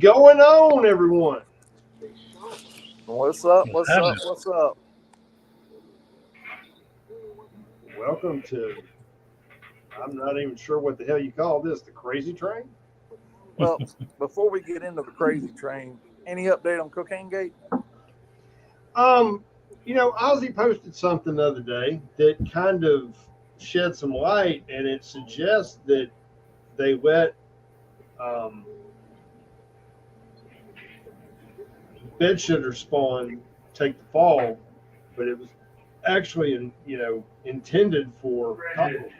going on, everyone? What's up? What's up? What's up? Welcome to, I'm not even sure what the hell you call this, the crazy train? Well, before we get into the crazy train, any update on Cocaine Gate? Um, Ozzy posted something the other day that kind of shed some light, and it suggests that they let um, bedsitter spawn take the fall, but it was actually, intended for couples.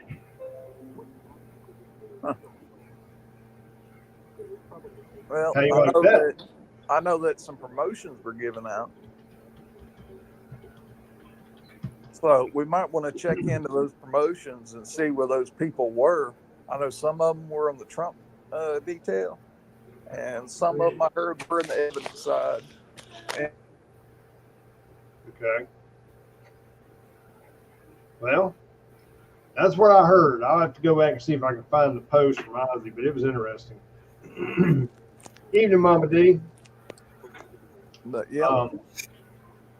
Well, How you like that? I know that some promotions were given out, so we might want to check into those promotions and see where those people were. I know some of them were on the Trump detail, and some of them I heard were in the evidence side. Okay. Well, that's what I heard. I'll have to go back and see if I can find the post from Ozzy, but it was interesting. Evening, Mama D. But yeah,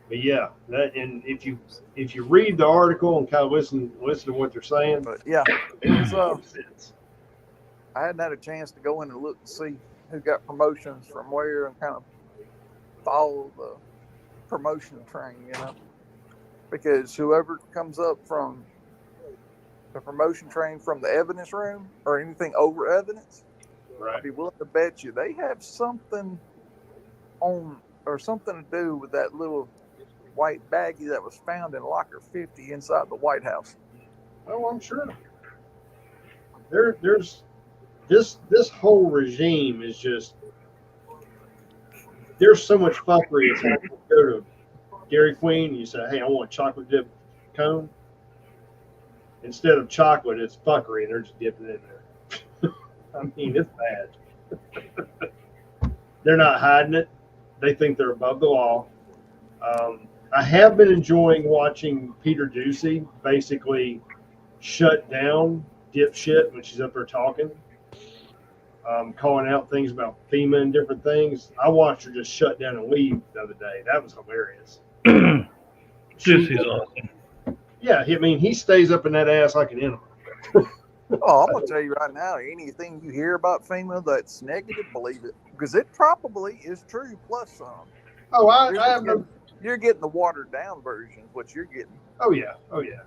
But yeah, and if you read the article and kind of listen to what they're saying, but yeah, it was. makes sense. I hadn't had a chance to go in and look and see who got promotions from where and kind of follow the promotion train, because whoever comes up from the promotion train from the evidence room or anything over evidence, Right. I'd be willing to bet you they have something on or something to do with that little white baggie that was found in locker 50 inside the White House. Oh, I'm sure. There's this whole regime is just there's so much fuckery. It's like you go to Dairy Queen and you say, "Hey, I want a chocolate dip cone." Instead of chocolate, it's fuckery, and they're just dipping it in there. I mean, it's bad. They're not hiding it. They think they're above the law. I have been enjoying watching Peter Ducey basically shut down dipshit when she's up there talking, calling out things about FEMA and different things. I watched her just shut down and leave the other day. That was hilarious. Juicy's awesome. Yeah, I mean, he stays up in that ass like an animal. Oh, I'm gonna tell you right now, anything you hear about FEMA that's negative, believe it, because it probably is true plus some. Oh, I have no. You're getting the watered down version, is what you're getting. Oh yeah, oh yeah.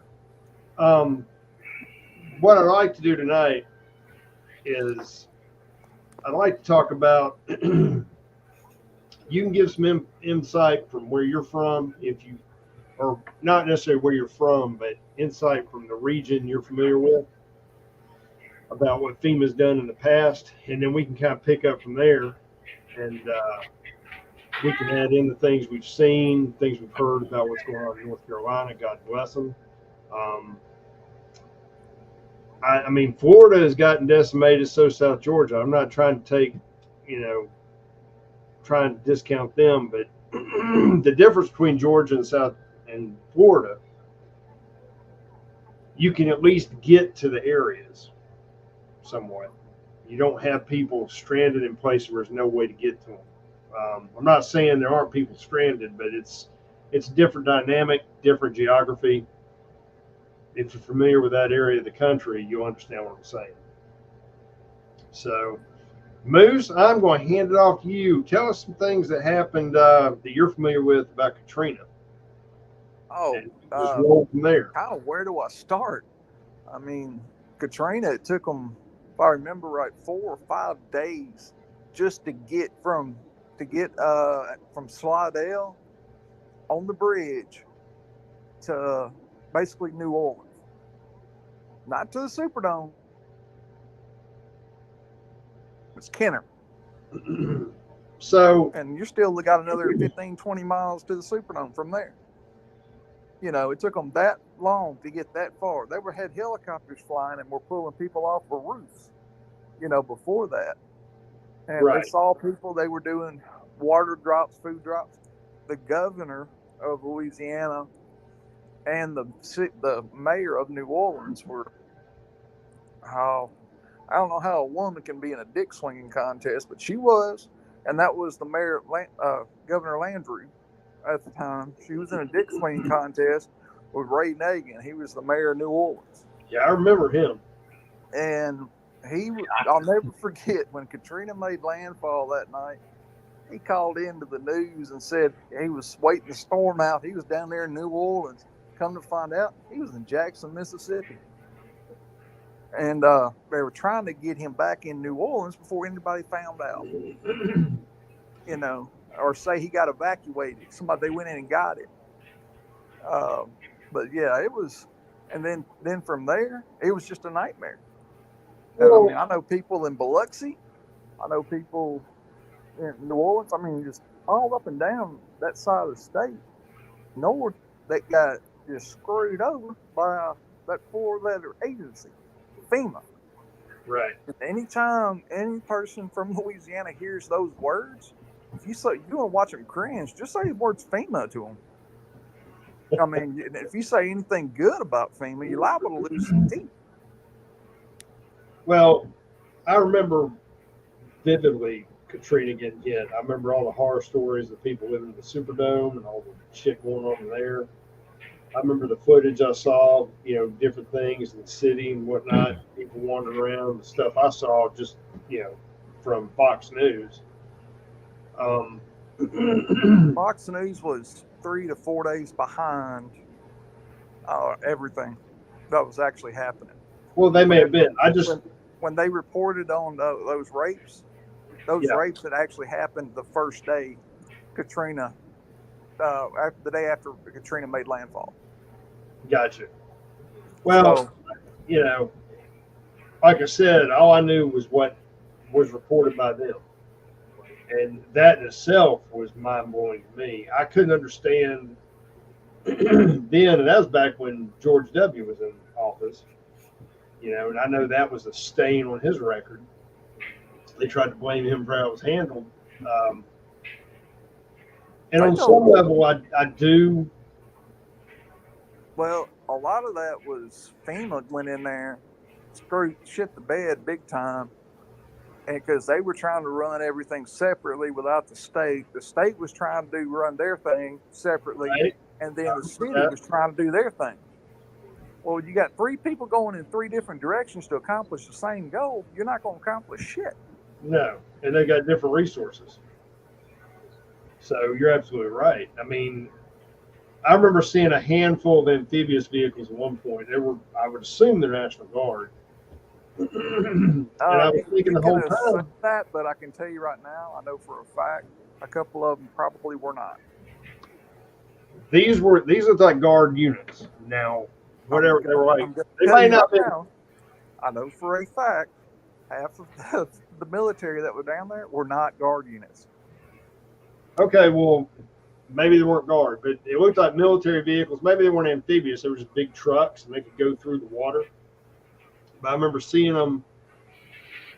What I'd like to do tonight is I'd like to talk about. You can give some insight from where you're from, if you, or not necessarily where you're from, but insight from the region you're familiar with about what FEMA's done in the past, and then we can kind of pick up from there, and we can add in the things we've seen, things we've heard about what's going on in North Carolina. God bless them. I mean, Florida has gotten decimated, so South Georgia. I'm not trying to take, trying to discount them, but the difference between Georgia and South and Florida, you can at least get to the areas somewhat. You don't have people stranded in places where there's no way to get to them. I'm not saying there aren't people stranded, but it's different dynamic, different geography. If you're familiar with that area of the country, you'll understand what I'm saying. So, Moose, I'm going to hand it off to you. Tell us some things that happened that you're familiar with about Katrina. Oh, just roll from there. Kind of where do I start? I mean, Katrina, it took them, if I remember right, 4 or 5 days just to get from Slidell on the bridge to basically New Orleans. Not to the Superdome. It's Kenner. So, and you still got another 15, 20 miles to the Superdome from there. It took them that long to get that far. They had helicopters flying and were pulling people off the roofs, before that. And right. They saw people, they were doing water drops, food drops. The governor of Louisiana and the mayor of New Orleans were, I don't know how a woman can be in a dick swinging contest, but she was. and that was the mayor, Governor Landry, at the time. She was in a dick swinging contest with Ray Nagin. He was the mayor of New Orleans, Yeah, I remember him. and I'll never forget when Katrina made landfall that night. He called into the news and said he was waiting the storm out. He was down there in New Orleans. Come to find out, he was in Jackson, Mississippi. And they were trying to get him back in New Orleans before anybody found out, or say he got evacuated. They went in and got it. But yeah, it was, and then from there, it was just a nightmare. Well, I know people in Biloxi. I know people in New Orleans. I mean, just all up and down that side of the state, north, that got just screwed over by that 4-letter agency, FEMA. right. Anytime any person from Louisiana hears those words, if you want to watch them cringe, just say the words FEMA to them. I mean, if you say anything good about FEMA, you're liable to lose some teeth. Well, I remember vividly Katrina getting hit. I remember all the horror stories of people living in the Superdome and all the shit going on there. I remember the footage I saw, different things in the city and whatnot, people wandering around, the stuff I saw just, from Fox News. Fox News was 3 to 4 days behind everything that was actually happening. Well, they may have been. When they reported on those rapes, rapes that actually happened the first day Katrina, the day after Katrina made landfall. Gotcha. Well, like I said, all I knew was what was reported by them. And that in itself was mind-blowing to me. I couldn't understand then, and that was back when George W. was in office, and I know that was a stain on his record. They tried to blame him for how it was handled. And on some level, I do. Well, a lot of that was FEMA went in there, shit the bed big time, and because they were trying to run everything separately without the state. The state was trying to run their thing separately, right, and then the city was trying to do their thing. Well, you got 3 people going in 3 different directions to accomplish the same goal. You're not going to accomplish shit. No, and they got different resources. So you're absolutely right. I mean, I remember seeing a handful of amphibious vehicles at one point. I would assume they're National Guard. And I was thinking the whole time that, but I can tell you right now, I know for a fact a couple of them probably were not. These are like guard units. Now, whatever they were like, they might not be. I know for a fact half of the military that were down there were not guard units. Okay, well, maybe they weren't guard, but it looked like military vehicles. Maybe they weren't amphibious. They were just big trucks, and they could go through the water. But I remember seeing them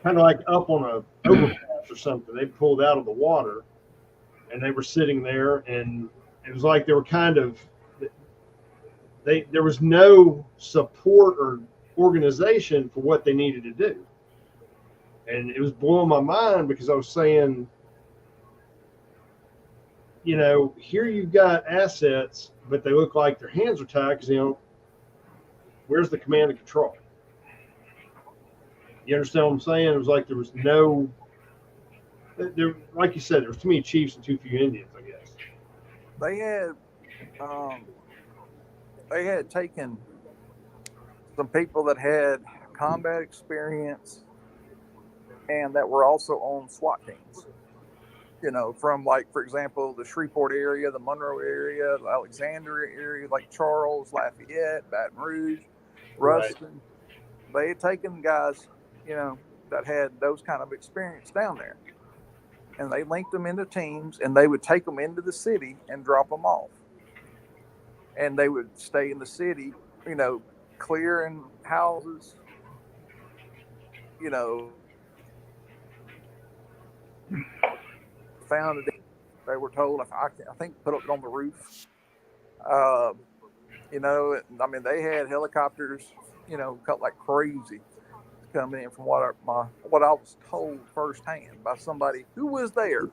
kind of like up on a overpass or something. They pulled out of the water, and they were sitting there, and it was like they were kind of there was no support or organization for what they needed to do. And it was blowing my mind because I was saying, here you've got assets, but they look like their hands are tied because, where's the command and control? You understand what I'm saying? It was like there was like you said, there was too many chiefs and too few Indians, I guess. They had taken some people that had combat experience and that were also on SWAT teams. From for example, the Shreveport area, the Monroe area, the Alexandria area, like Charles, Lafayette, Baton Rouge, Ruston. Right. They had taken guys, that had those kind of experience down there. And they linked them into teams, and they would take them into the city and drop them off. And they would stay in the city, clearing houses, found it. They were told, I think, put it on the roof. They had helicopters, cut like crazy coming in from what I was told firsthand by somebody who was there.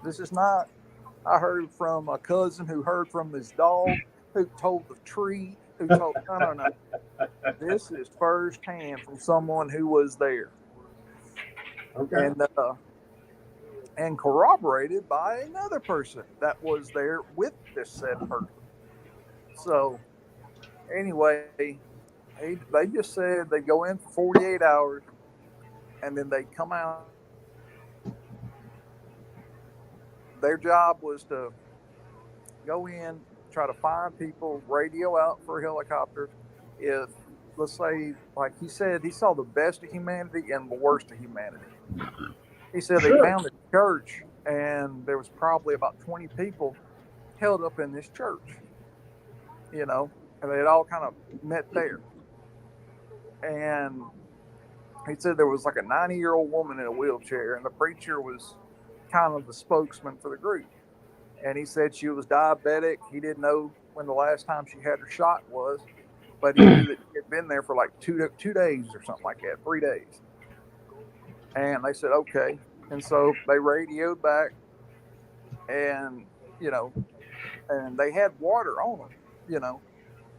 This is not. I heard from a cousin who heard from his dog, who told the tree, who told. No. This is firsthand from someone who was there, Okay. and corroborated by another person that was there with this said person. So anyway, they just said they go in for 48 hours, and then they come out. Their job was to go in, try to find people, radio out for helicopters. If, let's say, like he said, he saw the best of humanity and the worst of humanity. He said they found a church, and there was probably about 20 people held up in this church, and they had all kind of met there. And he said there was like a 90-year-old woman in a wheelchair, and the preacher was kind of the spokesman for the group. And he said she was diabetic. He didn't know when the last time she had her shot was, but he knew that she had been there for like two days or something like that, 3 days. And they said, okay. And so they radioed back, and, and they had water on them,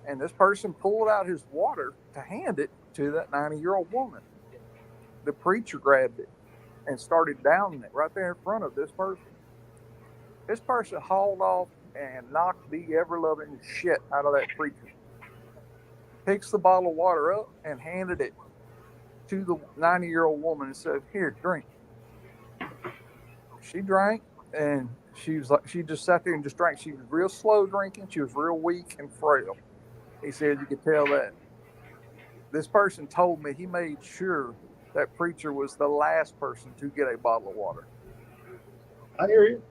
and this person pulled out his water to hand it to that 90-year-old woman. The preacher grabbed it and started downing it right there in front of this person. This person hauled off and knocked the ever-loving shit out of that preacher. Picks the bottle of water up and handed it to the 90-year-old woman and said, here, drink. She drank, and she just sat there and just drank. She was real slow drinking. She was real weak and frail. He said you could tell that. This person told me he made sure that preacher was the last person to get a bottle of water. I hear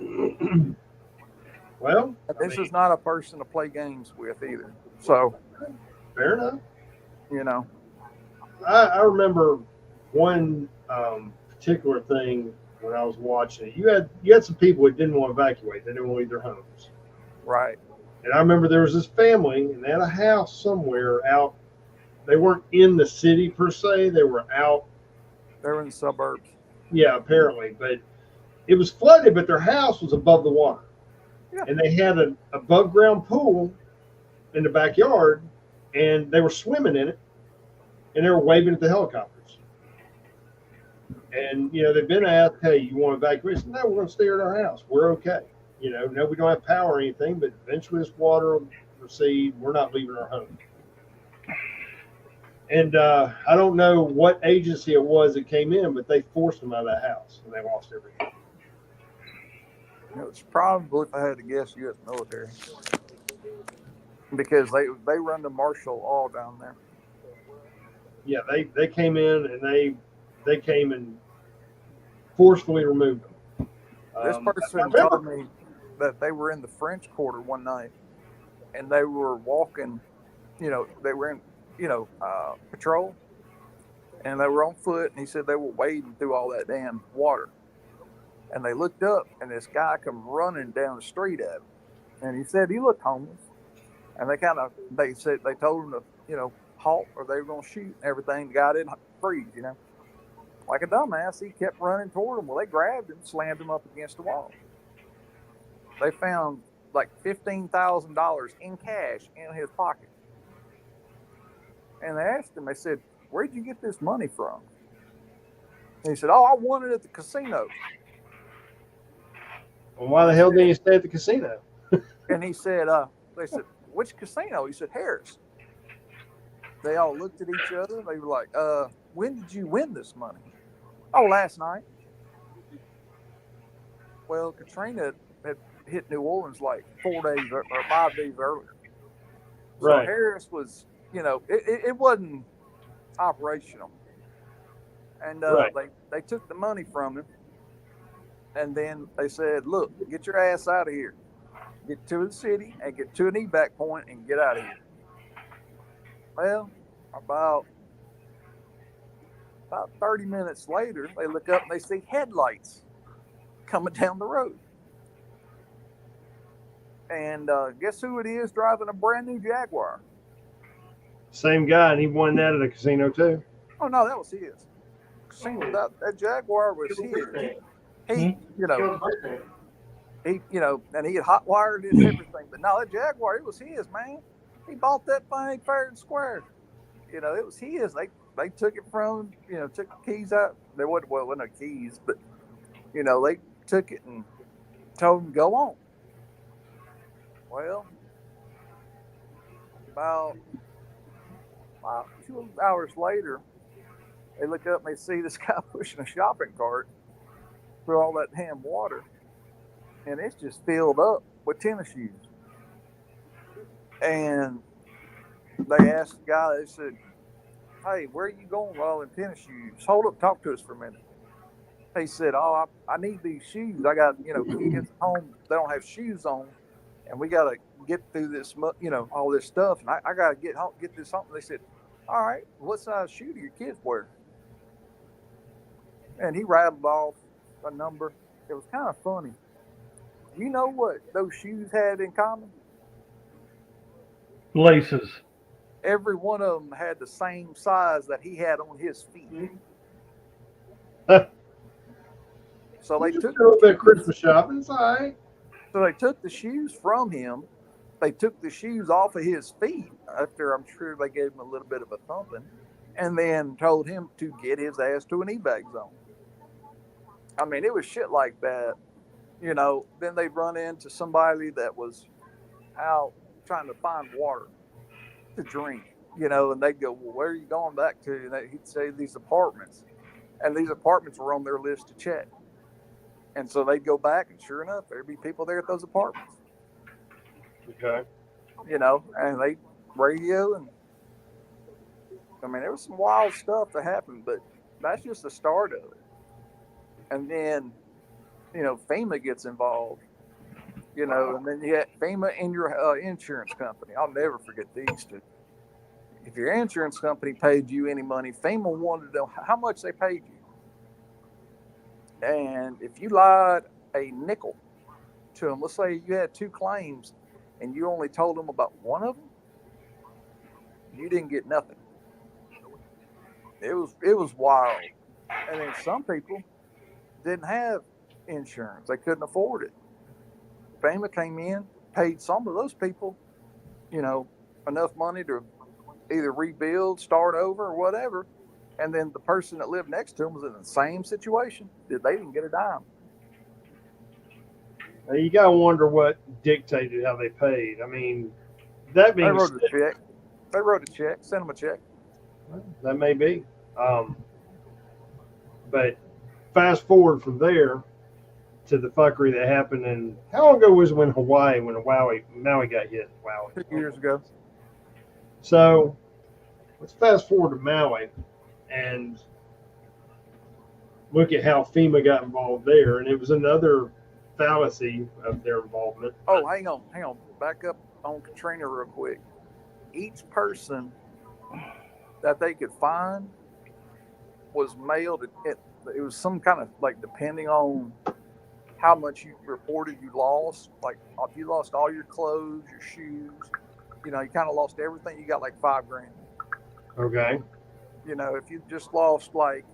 you. Well, this is not a person to play games with either. So, fair enough. I remember one particular thing when I was watching it. You had some people that didn't want to evacuate. They didn't want to leave their homes. Right. And I remember there was this family, and they had a house somewhere out. They weren't in the city per se. They were out. They were in the suburbs. Yeah, apparently. But it was flooded, but their house was above the water. Yeah. And they had an above ground pool in the backyard, and they were swimming in it, and they were waving at the helicopters. And, they've been asked, hey, you want to evacuate? No, we're going to stay at our house. We're okay. No, we don't have power or anything, but eventually this water will recede. We're not leaving our home. And I don't know what agency it was that came in, but they forced them out of that house, and they lost everything. It was probably, if I had to guess, U.S. military, because they run the martial law down there. Yeah, they came in, and they came and forcefully removed them. This person told me that they were in the French Quarter one night, and they were walking, they were in, patrol, and they were on foot, and he said they were wading through all that damn water. And they looked up, and this guy come running down the street at him. And he said he looked homeless. And they told him to, halt, or they were going to shoot and everything. The guy didn't freeze, Like a dumbass, he kept running toward him. Well, they grabbed him, slammed him up against the wall. They found like $15,000 in cash in his pocket. And they asked him, they said, where'd you get this money from? And he said, I won it at the casino. Well, why the hell didn't you stay at the casino? And he said, they said, which casino? He said, Harris. They all looked at each other. They were like, when did you win this money? Oh, last night. Well, Katrina had hit New Orleans like 4 days or 5 days earlier. So right. Harris was, it wasn't operational. And right. they took the money from him. And then they said, look, get your ass out of here. Get to the city and get to an evac point and get out of here. Well, about 30 minutes later, they look up and they see headlights coming down the road. And guess who it is driving a brand new Jaguar? Same guy, and he won that at a casino too. Oh no, that was his. Singled out that Jaguar was his. He, you know, and he had hot wired it and everything. But no, that Jaguar, it was his, man. He bought that thing fair and square. It was his. They took it from, took the keys out. There wasn't no keys, but they took it and told him go on. Well, about 2 hours later, they look up and they see this guy pushing a shopping cart through all that damn water, and it's just filled up with tennis shoes. And they asked the guy, they said, "Hey, where are you going with all them tennis shoes? Hold up, talk to us for a minute." He said, "Oh, I need these shoes. I got, kids at home, they don't have shoes on, and we got to get through this, all this stuff, and I got to get this home." They said, "All right, what size shoe do your kids wear?" And he rattled off a number. It was kind of funny. You know what those shoes had in common? Laces. Every one of them had the same size that he had on his feet. So they took a little bit of Christmas shopping. It's all right. So they took the shoes from him. They took the shoes off of his feet after I'm sure they gave him a little bit of a thumping, and then told him to get his ass to an evac zone. I mean, it was shit like that. Then they'd run into somebody that was out trying to find water to drink, and they'd go, "Well, where are you going back to?" And he'd say these apartments, and these apartments were on their list to check. And so they'd go back, and sure enough, there'd be people there at those apartments. Okay. And they radio, and I mean, there was some wild stuff that happened, but that's just the start of it. And then, FEMA gets involved, and then you had FEMA and your insurance company. I'll never forget these two. If your insurance company paid you any money, FEMA wanted to know how much they paid you. And if you lied a nickel to them, let's say you had 2 claims and you only told them about one of them, you didn't get nothing. It was wild. And then some people didn't have insurance. They couldn't afford it. FEMA came in, paid some of those people, enough money to either rebuild, start over, or whatever. And then the person that lived next to them was in the same situation. They didn't get a dime. Now you gotta wonder what dictated how they paid. I mean, that being They wrote a check. They wrote a check. Sent them a check. That may be. But fast forward from there to the fuckery that happened in, how long ago was it when Maui got hit? Wow. 2 years ago. So let's fast forward to Maui and look at how FEMA got involved there. And it was another fallacy of their involvement. Oh, hang on. Back up on Katrina real quick. Each person that they could find was mailed. It was some kind of, like, depending on how much you reported you lost. Like, if you lost all your clothes, your shoes, you kind of lost everything, you got like $5,000. Okay. If you just lost like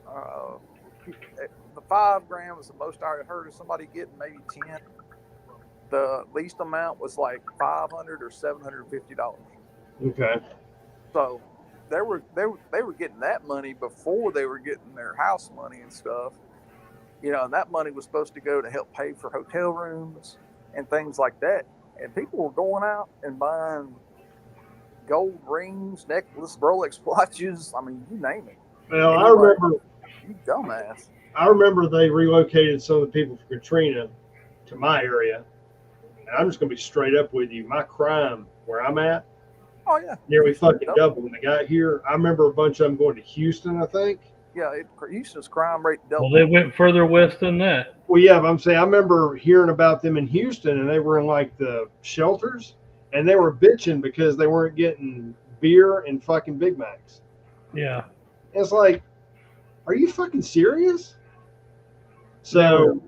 the $5,000 was the most I heard of somebody getting, maybe 10. The least amount was like $500 or $750. Okay. So they were getting that money before they were getting their house money and stuff. And that money was supposed to go to help pay for hotel rooms and things like that. And people were going out and buying gold rings, necklaces, Rolex watches. I mean, you name it. Well, I remember. You dumbass. I remember they relocated some of the people from Katrina to my area. And I'm just going to be straight up with you. My crime where I'm at, oh yeah, nearly fucking doubled when they got here. I remember a bunch of them going to Houston, I think. Yeah, Houston's crime rate doubled. Well, they went further west than that. Well, yeah, but I'm saying I remember hearing about them in Houston, and they were in like the shelters, and they were bitching because they weren't getting beer and fucking Big Macs. Yeah. It's like, are you fucking serious? So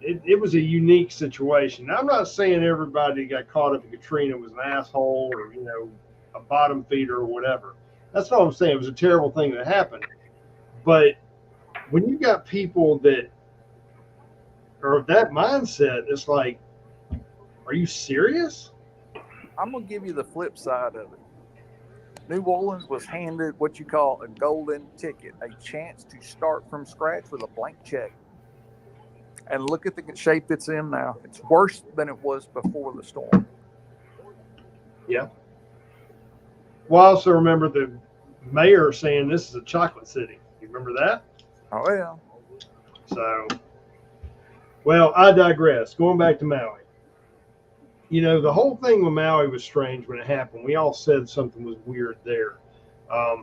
it was a unique situation. Now, I'm not saying everybody got caught up in Katrina was an asshole or, a bottom feeder or whatever. That's all I'm saying. It was a terrible thing that happened. But when you got people that are of that mindset, it's like, are you serious? I'm gonna give you the flip side of it. New Orleans was handed what you call a golden ticket, a chance to start from scratch with a blank check. And look at the shape it's in now. It's worse than it was before the storm. Yeah. Well, I also remember the mayor saying this is a chocolate city. You remember that? Oh yeah. So, well, I digress. Going back to Maui. You know, the whole thing with Maui was strange when it happened. We all said something was weird there. I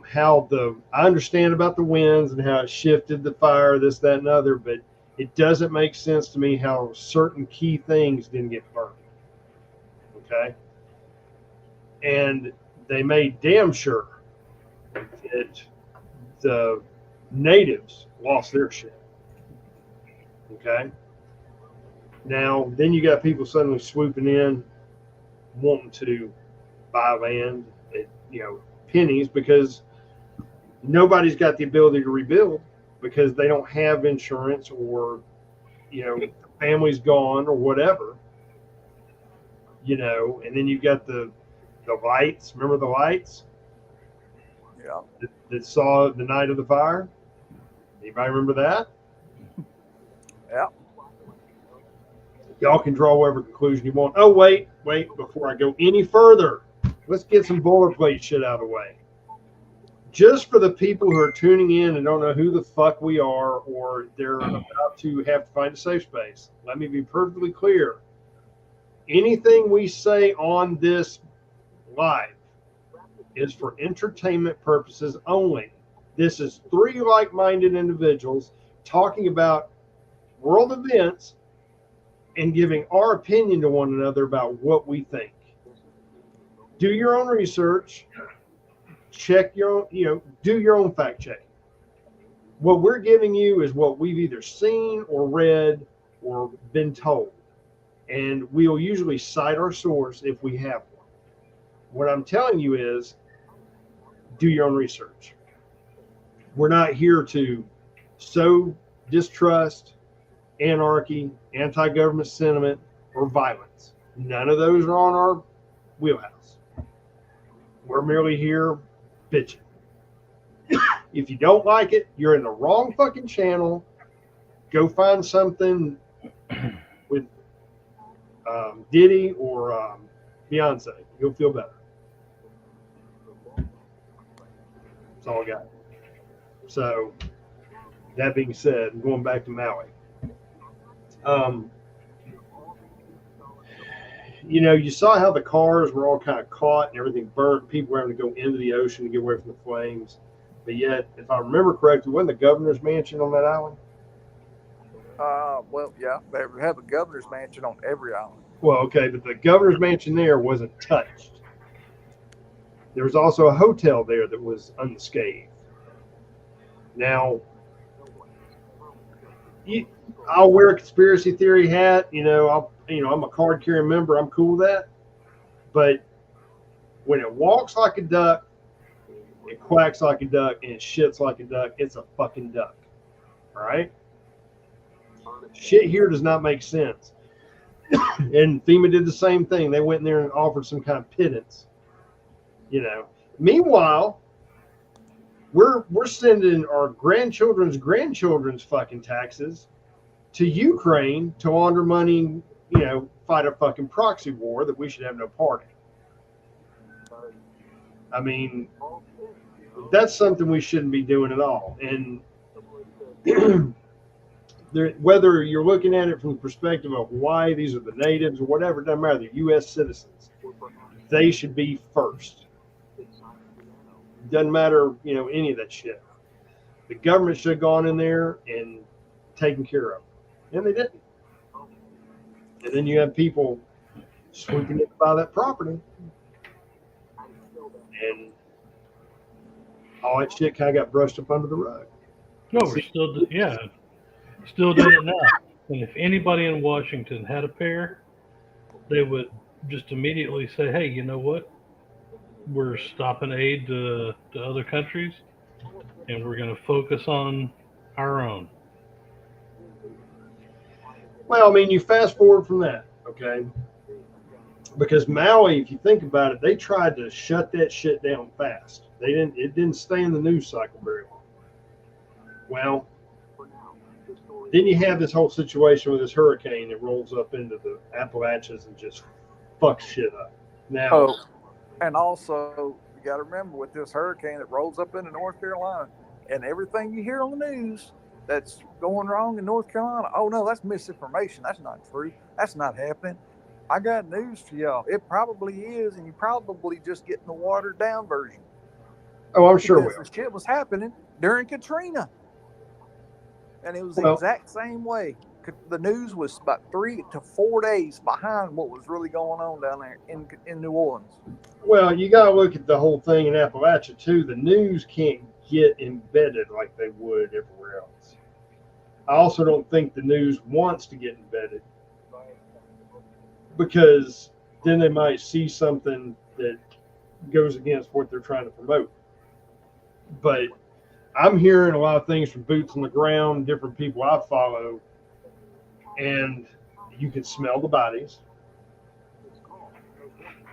understand about the winds and how it shifted the fire, this, that, and other, but it doesn't make sense to me how certain key things didn't get burned. Okay? And they made damn sure that the natives lost their shit. Okay? Now, then you got people suddenly swooping in, wanting to buy land at, pennies, because nobody's got the ability to rebuild because they don't have insurance, or, the family's gone or whatever, and then you've got the lights. Remember the lights? Yeah. That saw the night of the fire? Anybody remember that? Yeah. Y'all can draw whatever conclusion you want. Oh, wait, before I go any further, let's get some boilerplate shit out of the way. Just for the people who are tuning in and don't know who the fuck we are, or they're about to have to find a safe space, let me be perfectly clear. Anything we say on this live is for entertainment purposes only. This is three like-minded individuals talking about world events and giving our opinion to one another about what we think. Do your own research, check your own, do your own fact checking. What we're giving you is what we've either seen or read or been told. And we'll usually cite our source if we have one. What I'm telling you is, do your own research. We're not here to sow distrust, anarchy, anti-government sentiment, or violence. None of those are on our wheelhouse. We're merely here bitching. If you don't like it, you're in the wrong fucking channel. Go find something with Diddy or Beyonce. You'll feel better. That's all I got. So, that being said, going back to Maui. You saw how the cars were all kind of caught and everything burnt. People were having to go into the ocean to get away from the flames. But yet, if I remember correctly, wasn't the governor's mansion on that island? Well, yeah, they have a governor's mansion on every island. Well, okay, but the governor's mansion there wasn't touched. There was also a hotel there that was unscathed. Now, I'll wear a conspiracy theory hat. I'm a card carrying member. I'm cool with that. But when it walks like a duck, it quacks like a duck, and it shits like a duck, it's a fucking duck. All right? Shit here does not make sense. And FEMA did the same thing. They went in there and offered some kind of pittance. Meanwhile, we're sending our grandchildren's fucking taxes to Ukraine to launder money, fight a fucking proxy war that we should have no part in. I mean, that's something we shouldn't be doing at all. And whether you're looking at it from the perspective of why these are the natives or whatever, it doesn't matter. They're U.S. citizens. They should be first. Doesn't matter, any of that shit. The government should have gone in there and taken care of it. And they didn't. And then you have people swooping in to buy that property. And all that shit kind of got brushed up under the rug. No, we're still doing it now. And if anybody in Washington had a pair, they would just immediately say, hey, you know what? we're stopping aid to other countries, and we're going to focus on our own. Well, I mean, you fast forward from that, okay? Because Maui, if you think about it, they tried to shut that shit down fast. It didn't stay in the news cycle very long. Well, then you have this whole situation with this hurricane that rolls up into the Appalachians and just fucks shit up. Now, Oh, and also you got to remember with this hurricane that rolls up into North Carolina, and everything you hear on the news that's going wrong in North Carolina, oh no, that's misinformation. That's not true. That's not happening. I got news for y'all. It probably is, and you probably just getting the watered down version. oh, I'm sure we Because the shit was happening during Katrina, and it was the Well- exact same way. The news was about 3 to 4 days behind what was really going on down there in New Orleans. Well, you got to look at the whole thing in Appalachia too. The news can't get embedded like they would everywhere else. I also don't think the news wants to get embedded because then they might see something that goes against what they're trying to promote. But I'm hearing a lot of things from boots on the ground, different people I follow, and you can smell the bodies.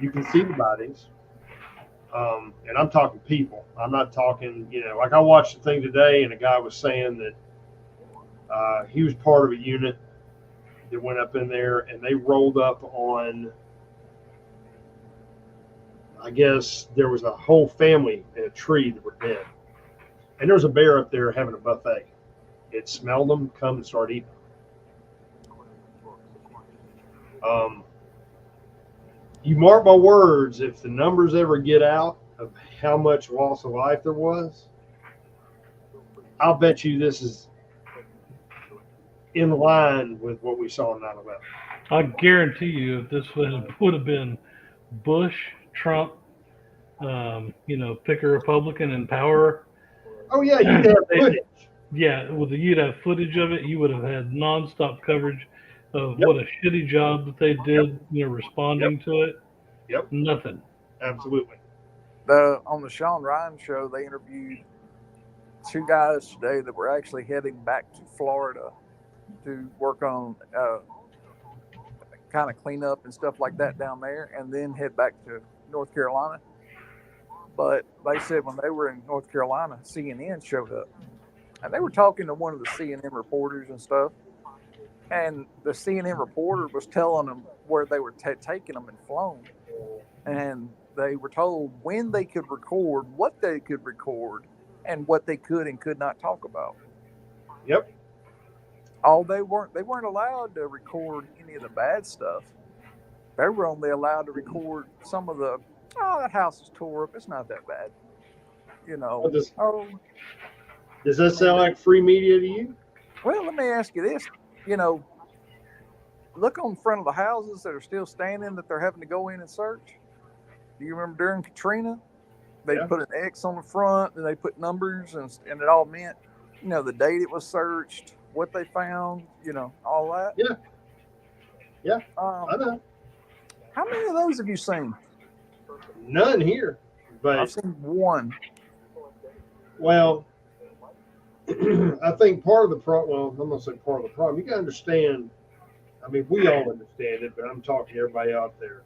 You can see the bodies. And I'm talking people. I'm not talking, like I watched the thing today and a guy was saying that he was part of a unit that went up in there and they rolled up on, I guess there was a whole family in a tree that were dead. And there was a bear up there having a buffet. It smelled them, come and start eating. You mark my words, if the numbers ever get out of how much loss of life there was, I'll bet you this is in line with what we saw in 9/11. I guarantee you, if this would have been Bush, Trump, pick a Republican in power. Oh yeah, you have footage. Yeah, you'd have footage of it. You would have had nonstop coverage of Yep. what a shitty job that they did, responding to it. Yep, Nothing. absolutely. On the Sean Ryan show, they interviewed 2 guys today that were actually heading back to Florida to work on kind of cleanup and stuff like that down there, and then head back to North Carolina. But they said when they were in North Carolina, CNN showed up, and they were talking to one of the CNN reporters and stuff. And the CNN reporter was telling them where they were taking them and flown. And they were told when they could record, what they could record, and what they could and could not talk about. Yep. They weren't allowed to record any of the bad stuff. They were only allowed to record some of the, that house is tore up. It's not that bad. Does that sound like free media to you? Well, let me ask you this. Look on front of the houses that are still standing that they're having to go in and search. Do you remember during Katrina? They put an X on the front and they put numbers and it all meant, the date it was searched, what they found, all that. Yeah. Yeah, I know. How many of those have you seen? None here. But I've seen one. Well, I think part of the problem, well, I'm going to say part of the problem, you got to understand, I mean, we all understand it, but I'm talking to everybody out there.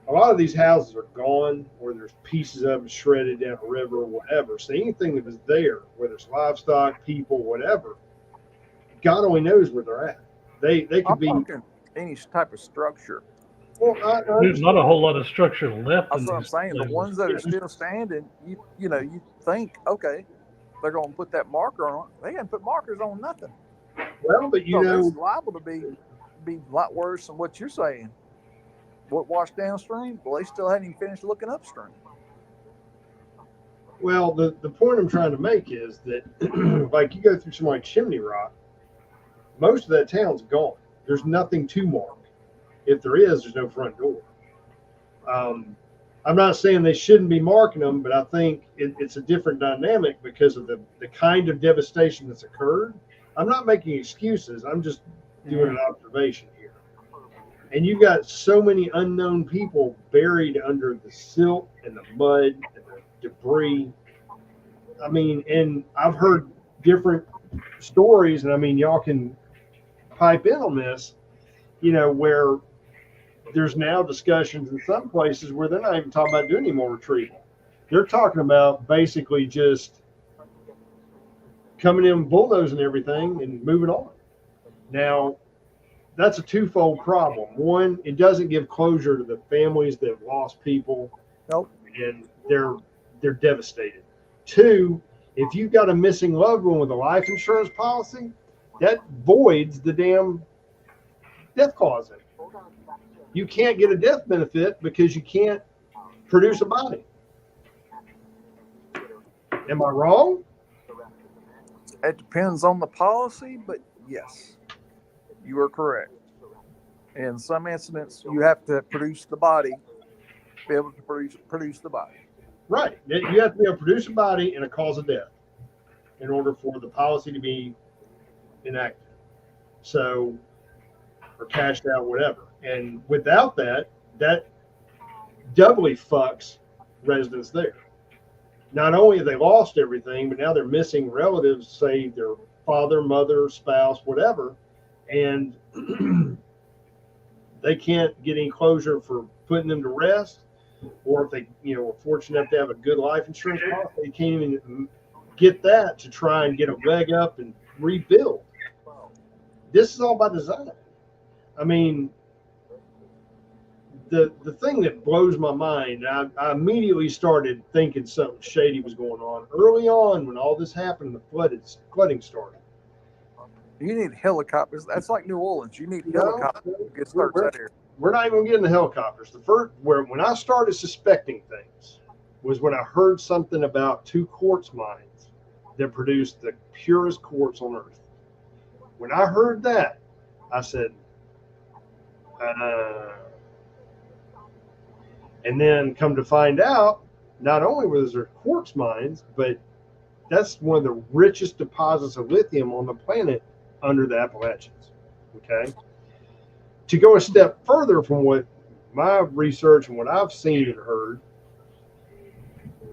A lot of these houses are gone, or there's pieces of them shredded down a river or whatever. So anything that was there, whether it's livestock, people, whatever, God only knows where they're at. They could I'm be. talking any type of structure. Well, There's not a whole lot of structure left. That's what I'm saying. The ones that are still standing, you think, okay, they're going to put that marker on it. They haven't put markers on nothing. Well, but it's liable to be a lot worse than what you're saying. What washed downstream? Well, they still hadn't even finished looking upstream. Well, the point I'm trying to make is that, like, you go through something like Chimney Rock, most of that town's gone. There's nothing to mark. If there is, there's no front door. I'm not saying they shouldn't be marking them, but I think it's a different dynamic because of the kind of devastation that's occurred. I'm not making excuses. I'm just doing an observation here. And you've got so many unknown people buried under the silt and the mud and the debris. I mean, and I've heard different stories, and I mean, y'all can pipe in on this, where there's now discussions in some places where they're not even talking about doing any more retrieval. They're talking about basically just coming in, bulldozing everything, and moving on. Now, that's a twofold problem. One, it doesn't give closure to the families that have lost people. Nope. And they're devastated. Two, if you've got a missing loved one with a life insurance policy, that voids the damn death clause in it. You can't get a death benefit because you can't produce a body. Am I wrong? It depends on the policy, but yes, you are correct. In some incidents, you have to produce the body, be able to produce the body. Right. You have to be able to produce a body and a cause of death in order for the policy to be enacted. So, or cashed out, whatever. And without that doubly fucks residents there. Not only have they lost everything, but now they're missing relatives, say their father, mother, spouse, whatever, and they can't get any closure for putting them to rest. Or if they, were fortunate enough to have a good life insurance policy, they can't even get that to try and get a leg up and rebuild. This is all by design. I mean, the thing that blows my mind, I immediately started thinking something shady was going on early on when all this happened. The flooding started. You need helicopters. That's like New Orleans. You need helicopters to get started out here. We're not even getting the helicopters. When I started suspecting things was when I heard something about 2 quartz mines that produced the purest quartz on earth. When I heard that, I said, and then come to find out, not only was there quartz mines, but that's one of the richest deposits of lithium on the planet under the Appalachians. Okay. To go a step further from what my research and what I've seen and heard,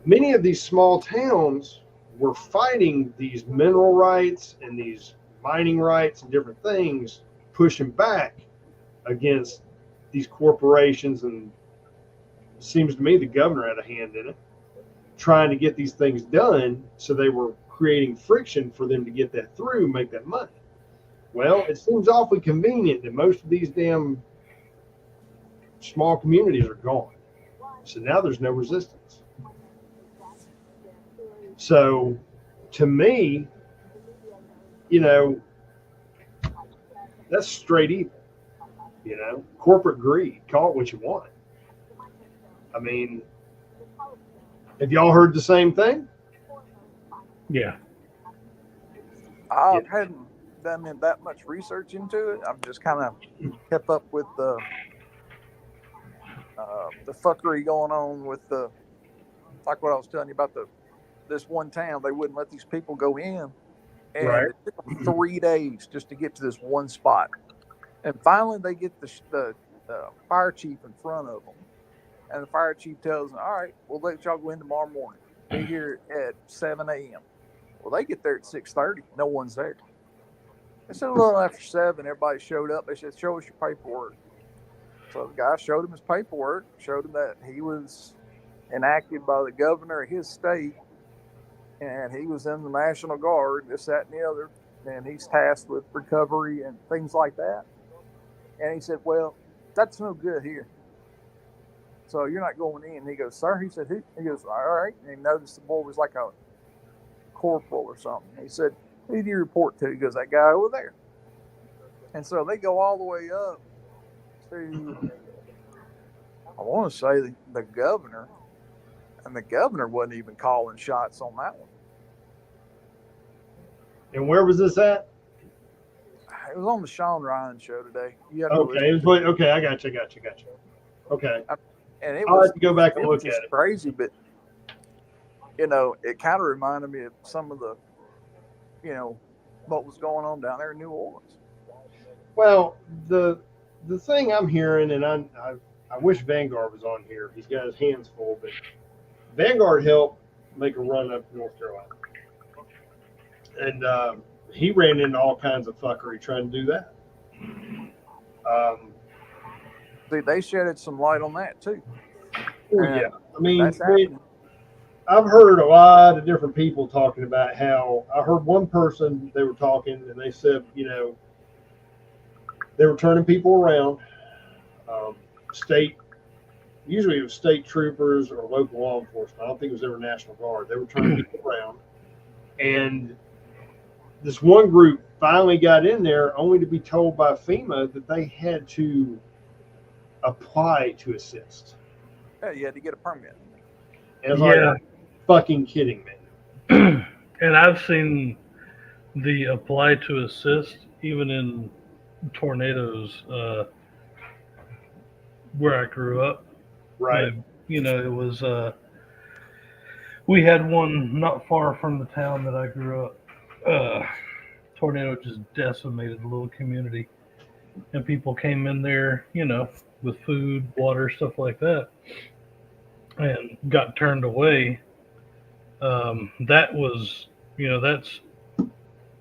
many of these small towns were fighting these mineral rights and these mining rights and different things, pushing back against these corporations, and it seems to me the governor had a hand in it, trying to get these things done. So they were creating friction for them to get that through and make that money. Well, it seems awfully convenient that most of these damn small communities are gone. So now there's no resistance. So to me, that's straight evil. Corporate greed, call it what you want. I mean, have y'all heard the same thing? Yeah. I hadn't done that much research into it. I've just kind of kept up with the fuckery going on with like what I was telling you about this one town. They wouldn't let these people go in, and Right. it took them 3 days just to get to this one spot. And finally, they get the fire chief in front of them, and the fire chief tells them, "All right, we'll let y'all go in tomorrow morning. Be here at 7 a.m." Well, they get there at 6:30. No one's there. They said a little after 7, everybody showed up. They said, "Show us your paperwork." So the guy showed him his paperwork, showed him that he was enacted by the governor of his state, and he was in the National Guard, this, that, and the other, and he's tasked with recovery and things like that. And he said, "Well, that's no good here. So you're not going in." He goes, "Sir," he said, "Who?" He goes, "All right." And he noticed the boy was like a corporal or something. He said, "Who do you report to?" He goes, "That guy over there." And so they go all the way up to, I want to say, the governor, and the governor wasn't even calling shots on that one. And where was this at? It was on the Sean Ryan show today. You have to Okay, listen I got you. Okay, and it I'll was have to go back and it look was at just it. crazy, but it kind of reminded me of some of the, what was going on down there in New Orleans. Well, the thing I'm hearing, and I wish Vanguard was on here. He's got his hands full, but Vanguard helped make a run up North Carolina, and he ran into all kinds of fuckery trying to do that. See, they shedded some light on that too. Well, And yeah, I mean, that's happening. I've heard a lot of different people talking about how I heard one person, they were talking and they said, they were turning people around, usually it was state troopers or local law enforcement. I don't think it was ever National Guard. They were turning people around. And this one group finally got in there only to be told by FEMA that they had to apply to assist. Yeah, you had to get a permit. And I was like, fucking kidding me. And I've seen the apply to assist even in tornadoes where I grew up. Right. It was we had one not far from the town that I grew up. Tornado just decimated the little community, and people came in there, with food, water, stuff like that, and got turned away. That was, that's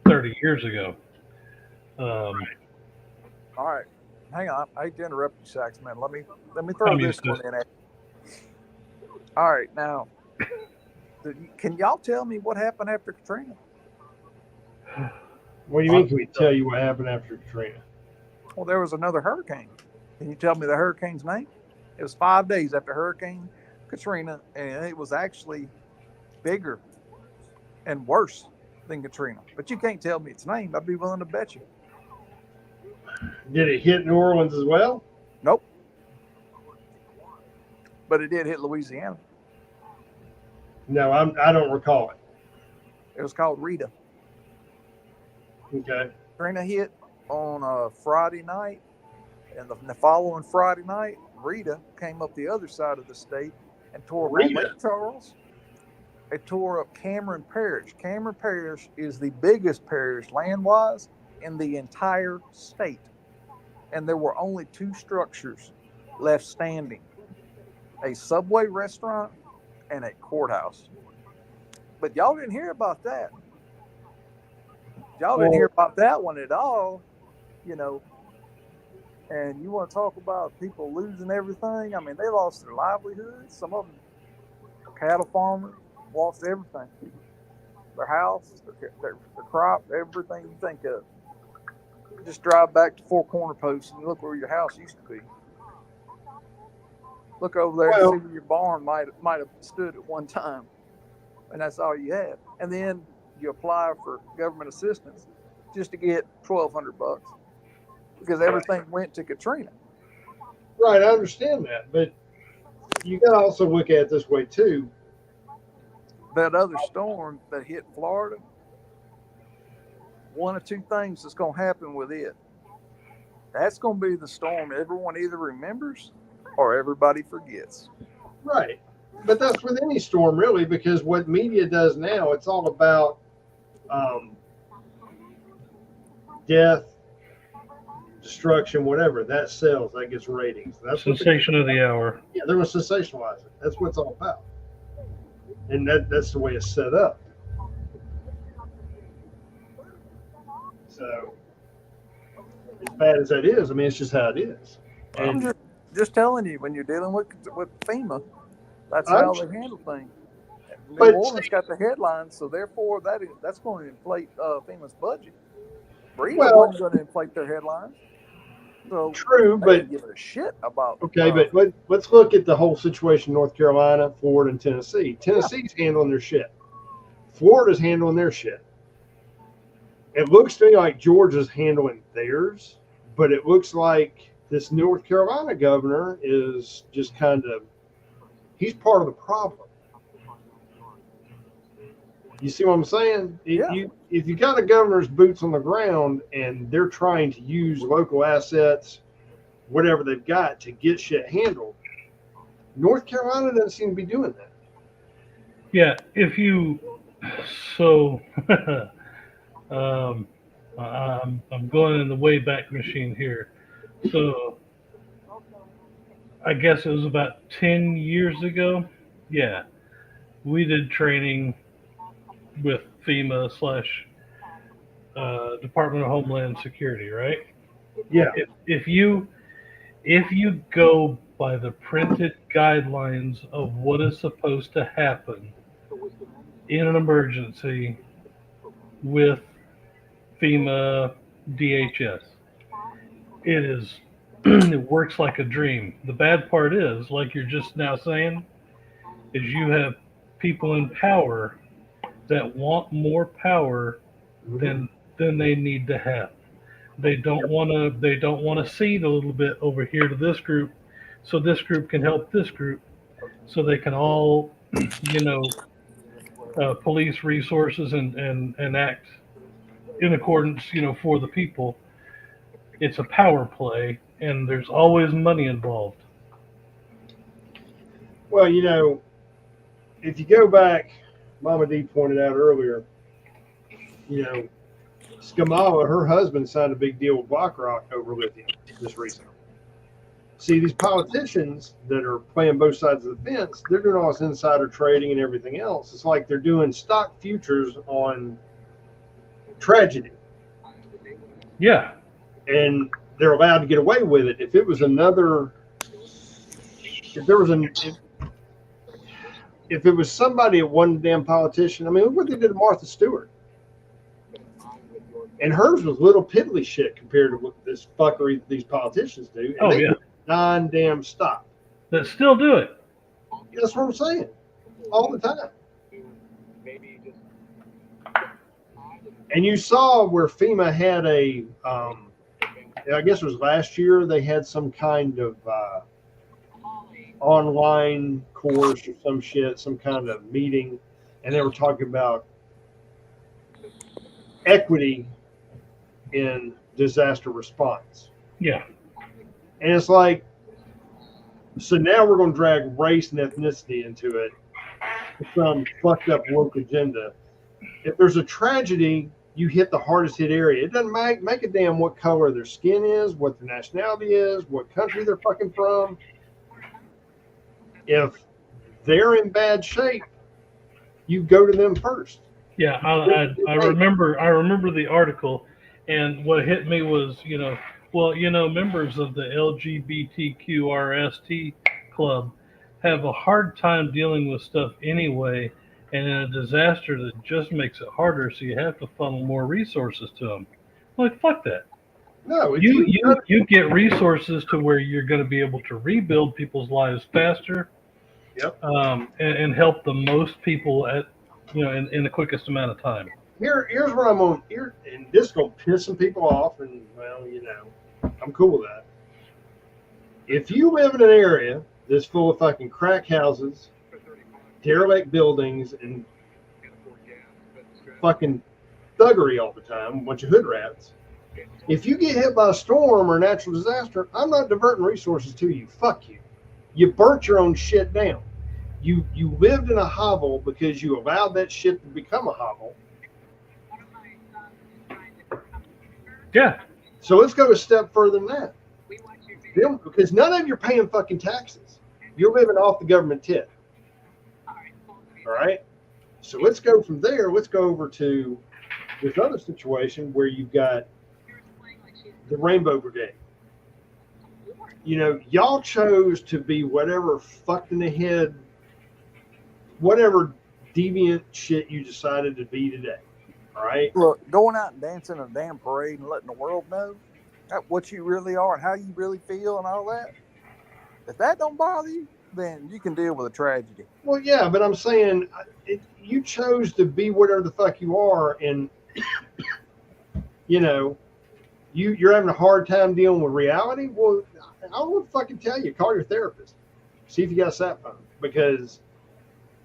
30 years ago. All right, hang on. I hate to interrupt you, Saxman. Let me throw this one in. All right, now, can y'all tell me what happened after Katrina? What do you mean? Can we tell you what happened after Katrina? Well, there was another hurricane. Can you tell me the hurricane's name? It was 5 days after Hurricane Katrina, and it was actually bigger and worse than Katrina. But you can't tell me its name. I'd be willing to bet you. Did it hit New Orleans as well? Nope. But it did hit Louisiana. No, I don't recall it. It was called Rita. Okay. Katrina hit on a Friday night, and the following Friday night, Rita came up the other side of the state and tore up Lake Charles. It tore up Cameron Parish. Cameron Parish is the biggest parish land-wise in the entire state. And there were only two structures left standing: a Subway restaurant and a courthouse. But y'all didn't hear about that. Y'all didn't hear about that one at all, And you want to talk about people losing everything? I mean, they lost their livelihoods. Some of them, cattle farmers, lost everything. Their house, their crop, everything you think of. Just drive back to Four Corner Post and look where your house used to be. Look over there and see where your barn might have stood at one time. And that's all you had. And then you apply for government assistance just to get $1,200 because everything went to Katrina. Right, I understand that, but you got to also look at it this way too. That other storm that hit Florida, one of two things that's going to happen with it. That's going to be the storm everyone either remembers or everybody forgets. Right. But that's with any storm, really, because what media does now, it's all about death, destruction, whatever. That sells. That gets ratings. That's sensation of the hour. Yeah, they're going to sensationalize it. That's what it's all about. And that's the way it's set up. So, as bad as that is, I mean, it's just how it is. And I'm just telling you, when you're dealing with FEMA, that's how they handle things. New Orleans got the headlines, so therefore that's going to inflate FEMA's budget. Rita wasn't going to inflate their headlines. So true, but give it a shit about. Okay, but let's look at the whole situation in North Carolina, Florida, and Tennessee. Tennessee's handling their shit. Florida's handling their shit. It looks to me like Georgia's handling theirs, but it looks like this North Carolina governor is just he's part of the problem. You see what I'm saying? If you got a governor's boots on the ground and they're trying to use local assets, whatever they've got to get shit handled, North Carolina doesn't seem to be doing that. Yeah, I'm going in the Wayback Machine here. So I guess it was about 10 years ago. Yeah, we did training with FEMA slash Department of Homeland Security, right? Yeah. If you go by the printed guidelines of what is supposed to happen in an emergency with FEMA DHS, it is it works like a dream. The bad part is, like you're just now saying, is you have people in power that want more power than they need to have. They don't want to cede a little bit over here to this group, so this group can help this group, so they can all, you know, police resources and act in accordance, for the people. It's a power play, and there's always money involved. Well, if you go back, Mama D pointed out earlier, Skamala, her husband, signed a big deal with BlackRock over lithium just recently. See, these politicians that are playing both sides of the fence, they're doing all this insider trading and everything else. It's like they're doing stock futures on tragedy. Yeah, And they're allowed to get away with it. If it was another, if there was an, if it was somebody, one damn politician, I mean, look what they did to Martha Stewart. And hers was little piddly shit compared to what this fuckery these politicians do. And they non-damn stop. that still do it. That's what I'm saying. All the time. And you saw where FEMA had a, I guess it was last year, they had some kind of online course or some shit, some kind of meeting, and they were talking about equity in disaster response. Yeah, And it's like, so now we're going to drag race and ethnicity into it, some fucked up woke agenda. If there's a tragedy, you hit the hardest hit area. It doesn't make a damn what color their skin is, what their nationality is, what country they're fucking from. If they're in bad shape, you go to them first. yeah. I remember the article, and what hit me was, members of the LGBTQRST club have a hard time dealing with stuff anyway, and in a disaster that just makes it harder, so you have to funnel more resources to them. Like, fuck that. No, You get resources to where you're going to be able to rebuild people's lives faster. Yep. And help the most people at in the quickest amount of time. Here's what I'm on here, and this is gonna piss some people off, and well, I'm cool with that. If you live in an area that's full of fucking crack houses, derelict buildings, and fucking thuggery all the time, a bunch of hood rats, if you get hit by a storm or a natural disaster, I'm not diverting resources to you. Fuck you. You burnt your own shit down. You lived in a hovel because you allowed that shit to become a hovel. Yeah. So let's go a step further than that. Because none of you are paying fucking taxes. You're living off the government tip. All right? So let's go from there. Let's go over to this other situation where you've got the Rainbow Brigade. Y'all chose to be whatever fucked in the head, whatever deviant shit you decided to be today. All right? Look, going out and dancing in a damn parade and letting the world know what you really are and how you really feel and all that, if that don't bother you, then you can deal with a tragedy. Well, yeah, but I'm saying you chose to be whatever the fuck you are, and you're having a hard time dealing with reality. Well, I would fucking tell you, call your therapist, see if you got a sat phone, because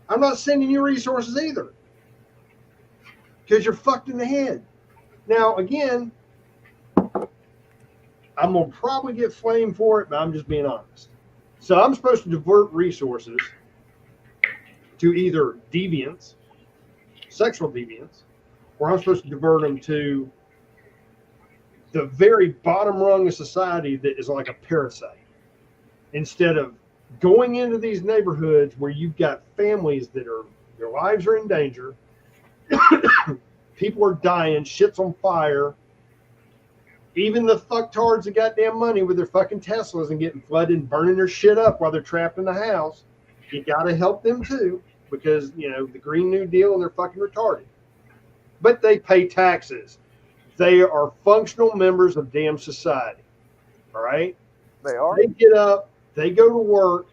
I'm not sending you resources either, because you're fucked in the head. Now, again, I'm gonna probably get flamed for it, but I'm just being honest. So I'm supposed to divert resources to either deviants, sexual deviants, or I'm supposed to divert them to the very bottom rung of society that is like a parasite. Instead of going into these neighborhoods where you've got families that are, their lives are in danger, people are dying, shit's on fire. Even the fucktards that goddamn money with their fucking Teslas and getting flooded and burning their shit up while they're trapped in the house. You got to help them too, because, you know, the Green New Deal and they're fucking retarded. But they pay taxes. They are functional members of damn society. All right? They are. They get up, they go to work.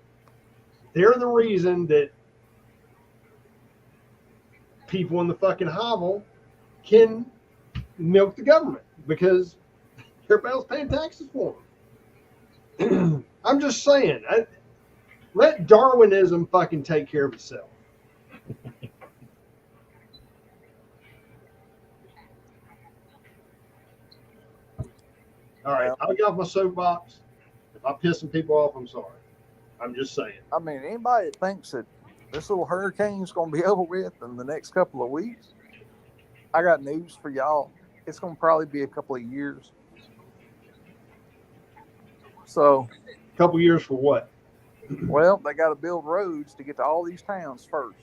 They're the reason that people in the fucking hovel can milk the government, because everybody else paying taxes for them. I'm just saying, let Darwinism fucking take care of itself. All right, I'll get off my soapbox. If I'm pissing people off, I'm sorry. I'm just saying. I mean, anybody that thinks that this little hurricane's going to be over with in the next couple of weeks, I got news for y'all. It's going to probably be a couple of years. So, A couple years for what? well, they got to build roads to get to all these towns first.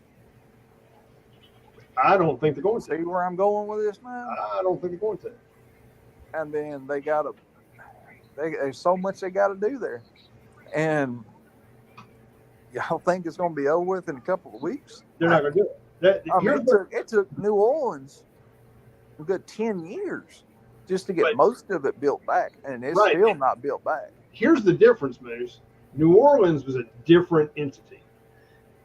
I don't think they're going See to. where I'm going with this now? I don't think they're going to. And then they got to, there's so much they got to do there. And y'all think it's going to be over with in a couple of weeks? They're not going to do it. I mean, it took New Orleans a good 10 years just to get most of it built back. And it's still not built back. Here's the difference, Moose. New Orleans was a different entity.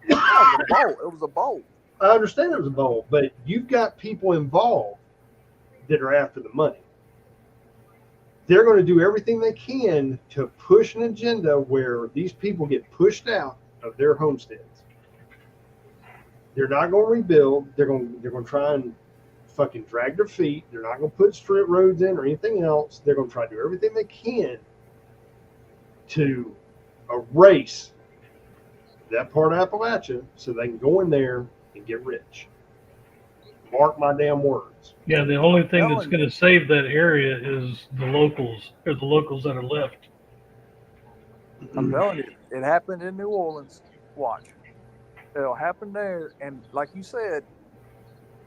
It was a bowl. I understand it was a bowl, but you've got people involved that are after the money. They're going to do everything they can to push an agenda where these people get pushed out of their homesteads. They're not going to rebuild. They're going to try and fucking drag their feet. They're not going to put strip roads in or anything else. They're going to try to do everything they can to erase that part of Appalachia so they can go in there and get rich. Mark my damn words. Yeah, the only thing that's going to save that area is the locals, or the locals that are left. I'm telling you, it happened in New Orleans. Watch. It'll happen there. And like you said,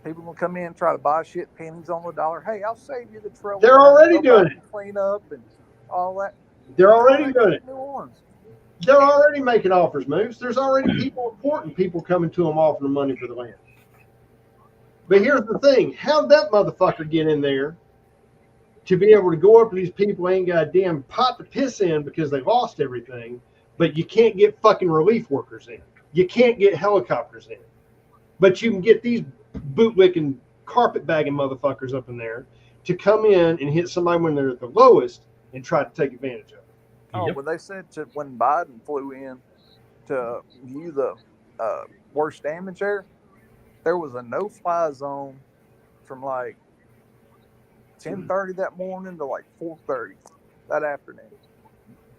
people will come in and try to buy shit pennies on the dollar. Hey, I'll save you the trouble. They're already doing it. Clean up and all that. They're already doing it. New Orleans. They're already making offers, Moose. There's already people, important people coming to them offering money for the land. But here's the thing. How'd that motherfucker get in there to be able to go up to these people ain't got a damn pot to piss in because they lost everything, but you can't get fucking relief workers in. You can't get helicopters in. But you can get these bootlicking, carpet-bagging motherfuckers up in there to come in and hit somebody when they're at the lowest and try to take advantage of it. Oh, when they said when Biden flew in to view the worst damage there was a no-fly zone from like 10:30 that morning to like 4:30 that afternoon.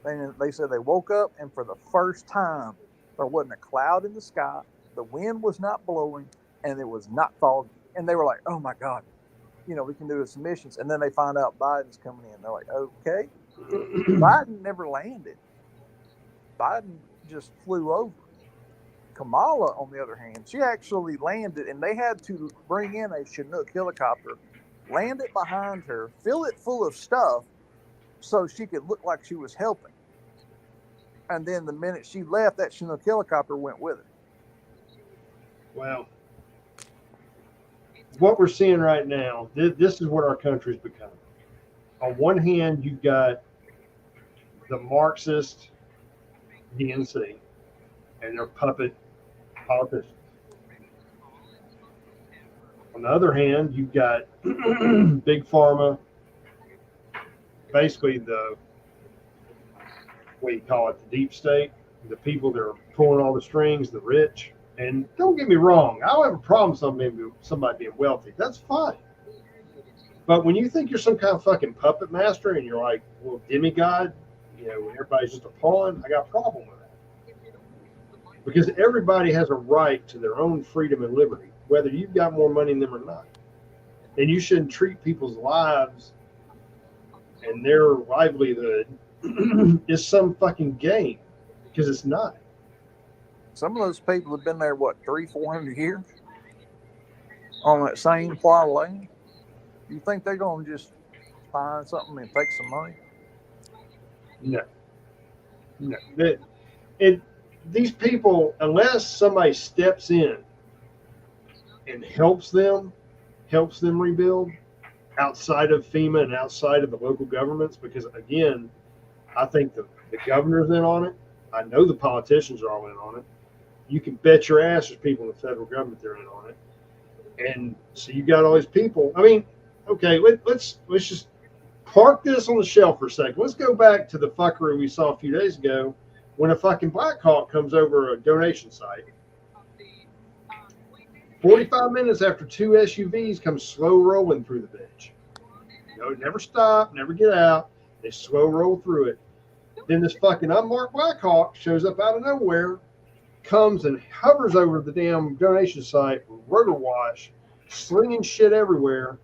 And they said they woke up and for the first time there wasn't a cloud in the sky, the wind was not blowing, and it was not foggy. And they were like, "Oh my God, you know, we can do the submissions." And then they find out Biden's coming in. They're like, "Okay." Biden never landed. Biden just flew over. Kamala, on the other hand, she actually landed, and they had to bring in a Chinook helicopter, land it behind her, fill it full of stuff so she could look like she was helping. And then the minute she left, that Chinook helicopter went with her. Well, what we're seeing right now, this is what our country's become. On one hand, you've got the Marxist DNC and their puppet politicians. On the other hand, you've got Big Pharma, basically what do you call it, the deep state, the people that are pulling all the strings, the rich. And don't get me wrong, I don't have a problem somebody being wealthy. That's fine. But when you think you're some kind of fucking puppet master and you're like, well, demigod, you know, everybody's just a pawn, I got a problem with that. Because everybody has a right to their own freedom and liberty, whether you've got more money than them or not. And you shouldn't treat people's lives and their livelihood is some fucking game, because it's not. Some of those people have been there, what, 300-400 years on that same plot of land. You think they're going to just find something and take some money? No. These people, unless somebody steps in and helps them rebuild outside of FEMA and outside of the local governments, because again, I think the governor's in on it. I know the politicians are all in on it. You can bet your ass there's people in the federal government that are in on it. And so you got all these people. I mean, okay, let's just park this on the shelf for a second. Let's go back to the fuckery we saw a few days ago when a fucking Black Hawk comes over a donation site. 45 minutes after two SUVs come slow rolling through the bitch. Never stop, never get out. They slow roll through it. Then this fucking unmarked Black Hawk shows up out of nowhere, comes and hovers over the damn donation site, rotor wash, slinging shit everywhere,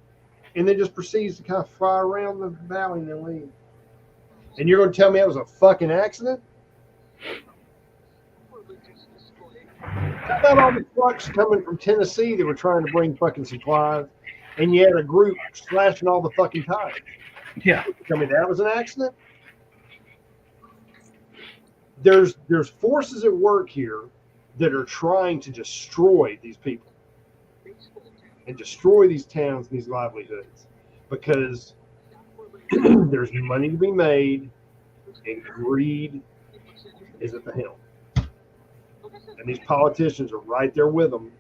and then just proceeds to kind of fly around the valley and then leave. And you're going to tell me it was a fucking accident? How about all the trucks coming from Tennessee that were trying to bring fucking supplies, and you had a group slashing all the fucking tires? Yeah. Tell me that was an accident? There's forces at work here that are trying to destroy these people and destroy these towns and these livelihoods, because there's money to be made and greed is at the helm. And these politicians are right there with them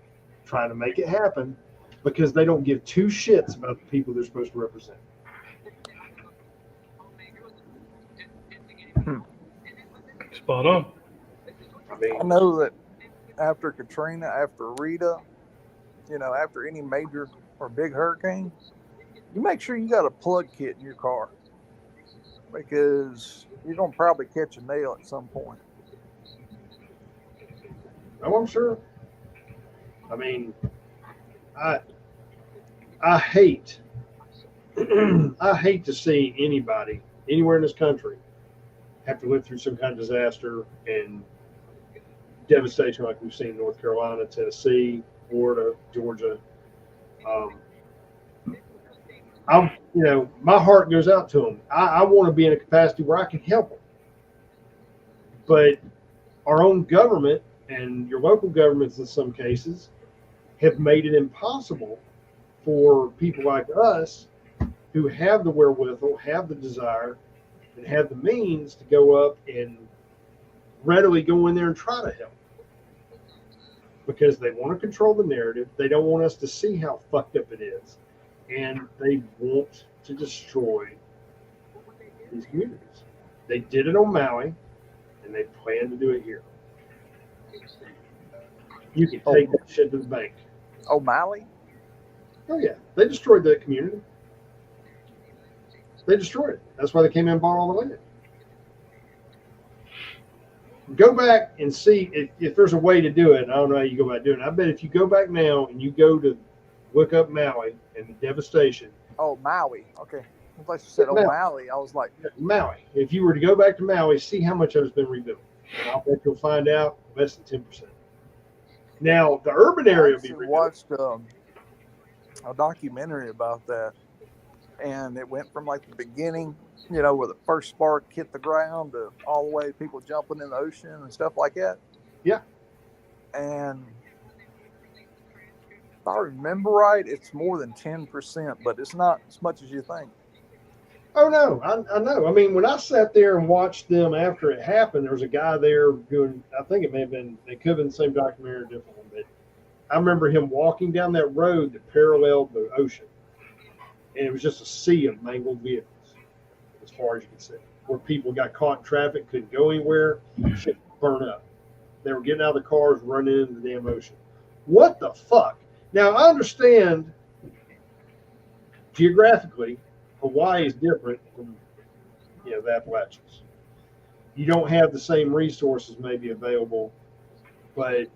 trying to make it happen, because they don't give two shits about the people they're supposed to represent. Spot on. I know that after Katrina, after Rita, after any major or big hurricane, you make sure you got a plug kit in your car, because you're going to probably catch a nail at some point. Oh, I'm sure. I mean, I hate I hate to see anybody anywhere in this country have to live through some kind of disaster and devastation like we've seen in North Carolina, Tennessee, Florida, Georgia. My heart goes out to them. I want to be in a capacity where I can help them. But our own government and your local governments in some cases have made it impossible for people like us who have the wherewithal, have the desire, and have the means to go up and readily go in there and try to help. Because they want to control the narrative. They don't want us to see how fucked up it is. And they want to destroy these communities. They did it on Maui, and they plan to do it here. You can take that shit to the bank. O'Malley? Oh, yeah. They destroyed that community. They destroyed it. That's why they came in and bought all the land. Go back and see if there's a way to do it. I don't know how you go about doing it. I bet if you go back now and you go to look up Maui and the devastation. Oh, Maui. Okay. I thought you said O'Malley. I was like, Maui. If you were to go back to Maui, see how much of it's been rebuilt. And I'll bet you'll find out less than 10%. Now, the urban area will be rebuilt. I watched a documentary about that, and it went from like the beginning, where the first spark hit the ground, to all the way people jumping in the ocean and stuff like that. Yeah. And if I remember right, it's more than 10%, but it's not as much as you think. Oh, no, I know. I mean, when I sat there and watched them after it happened, there was a guy there doing, I think it could have been the same documentary or different one, but I remember him walking down that road that paralleled the ocean. And it was just a sea of mangled vehicles, as far as you can see, where people got caught in traffic, couldn't go anywhere, shit burned up. They were getting out of the cars, running into the damn ocean. What the fuck? Now, I understand geographically, Hawaii is different from, the Appalachians. You don't have the same resources maybe available, but,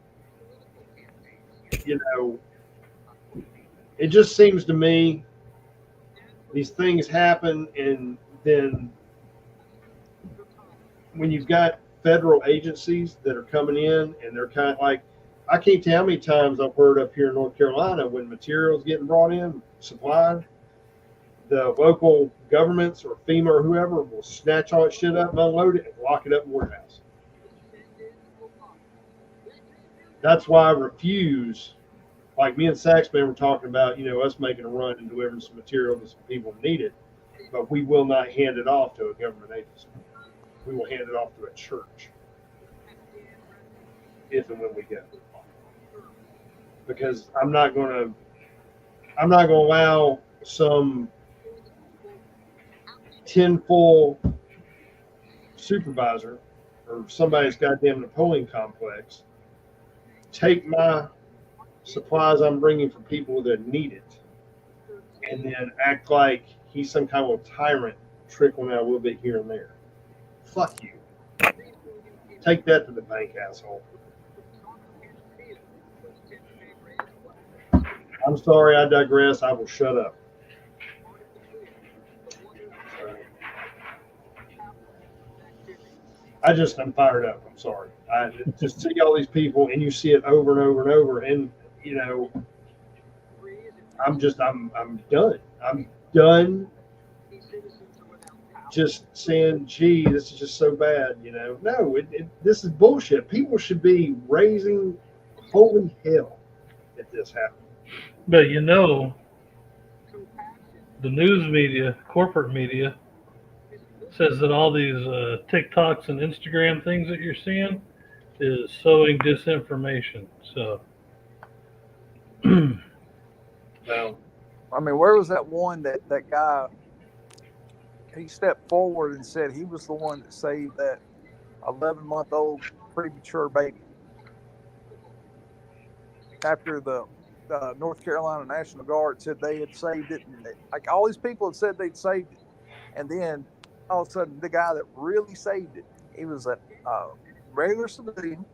it just seems to me these things happen and then when you've got federal agencies that are coming in and they're kind of like, I can't tell how many times I've heard up here in North Carolina when materials getting brought in, supplied, the local governments or FEMA or whoever will snatch all that shit up and unload it and lock it up in the warehouse. That's why I refuse, like me and Saxman were talking about, us making a run and delivering some material to some people who need it, but we will not hand it off to a government agency. We will hand it off to a church if and when we go. Because I'm not going to allow some tinfoil supervisor or somebody's goddamn Napoleon complex take my supplies I'm bringing for people that need it and then act like he's some kind of tyrant trickling out a little bit here and there. Fuck you. Take that to the bank, asshole. I'm sorry, I digress. I will shut up. I'm fired up. I'm sorry. I just see all these people and you see it over and over and over. And, I'm done. I'm done just saying, gee, this is just so bad. No, this is bullshit. People should be raising holy hell if this happens. But the news media, corporate media, says that all these TikToks and Instagram things that you're seeing is sowing disinformation. So, well, I mean, where was that one that guy? He stepped forward and said he was the one that saved that 11-month-old premature baby after the North Carolina National Guard said they had saved it, and like all these people had said they'd saved it, and then all of a sudden the guy that really saved it, he was a regular civilian,